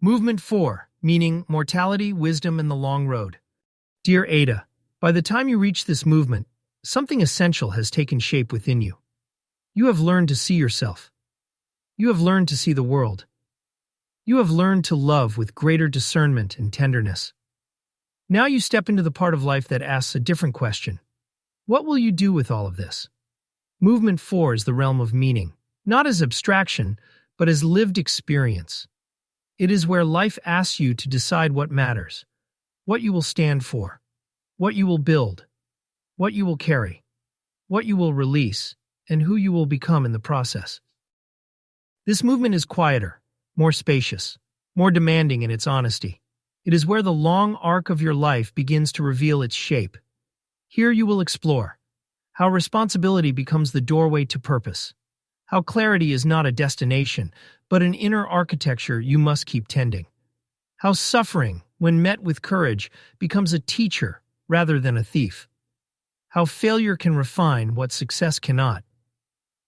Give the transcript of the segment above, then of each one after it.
Movement 4, meaning mortality, wisdom, and the long road. Dear Ada, by the time you reach this movement, something essential has taken shape within you. You have learned to see yourself. You have learned to see the world. You have learned to love with greater discernment and tenderness. Now you step into the part of life that asks a different question. What will you do with all of this? Movement 4 is the realm of meaning, not as abstraction, but as lived experience. It is where life asks you to decide what matters, what you will stand for, what you will build, what you will carry, what you will release, and who you will become in the process. This movement is quieter, more spacious, more demanding in its honesty. It is where the long arc of your life begins to reveal its shape. Here you will explore how responsibility becomes the doorway to purpose, how clarity is not a destination, but an inner architecture you must keep tending, how suffering, when met with courage, becomes a teacher rather than a thief, how failure can refine what success cannot,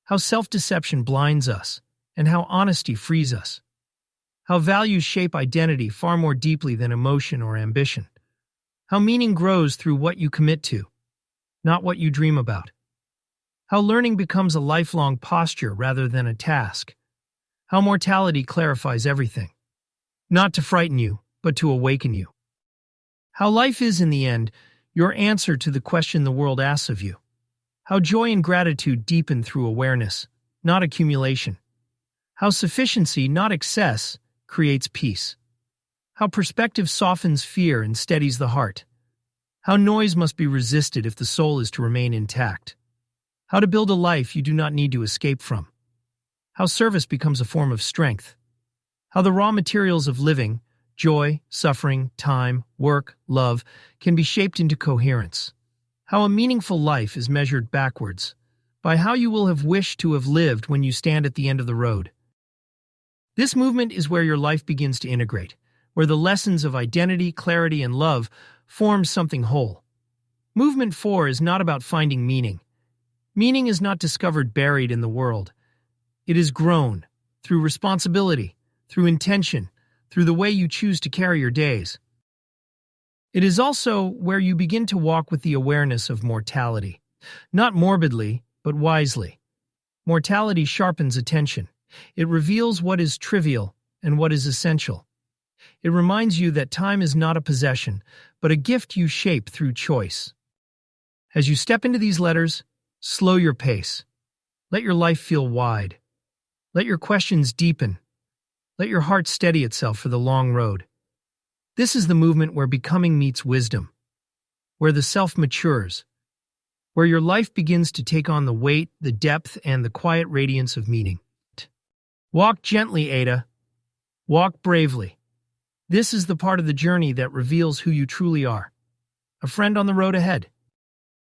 how self-deception blinds us, and how honesty frees us, how values shape identity far more deeply than emotion or ambition, how meaning grows through what you commit to, not what you dream about, how learning becomes a lifelong posture rather than a task, how mortality clarifies everything, not to frighten you, but to awaken you, how life is, in the end, your answer to the question the world asks of you, how joy and gratitude deepen through awareness, not accumulation, how sufficiency, not excess, creates peace, how perspective softens fear and steadies the heart, how noise must be resisted if the soul is to remain intact, how to build a life you do not need to escape from, how service becomes a form of strength, how the raw materials of living, joy, suffering, time, work, love, can be shaped into coherence, how a meaningful life is measured backwards, by how you will have wished to have lived when you stand at the end of the road. This movement is where your life begins to integrate, where the lessons of identity, clarity, and love form something whole. Movement 4 is not about finding meaning. Meaning is not discovered buried in the world. It is grown through responsibility, through intention, through the way you choose to carry your days. It is also where you begin to walk with the awareness of mortality, not morbidly, but wisely. Mortality sharpens attention. It reveals what is trivial and what is essential. It reminds you that time is not a possession, but a gift you shape through choice. As you step into these letters, slow your pace. Let your life feel wide. Let your questions deepen. Let your heart steady itself for the long road. This is the movement where becoming meets wisdom, where the self matures, where your life begins to take on the weight, the depth, and the quiet radiance of meaning. Walk gently, Ada. Walk bravely. This is the part of the journey that reveals who you truly are. A friend on the road ahead.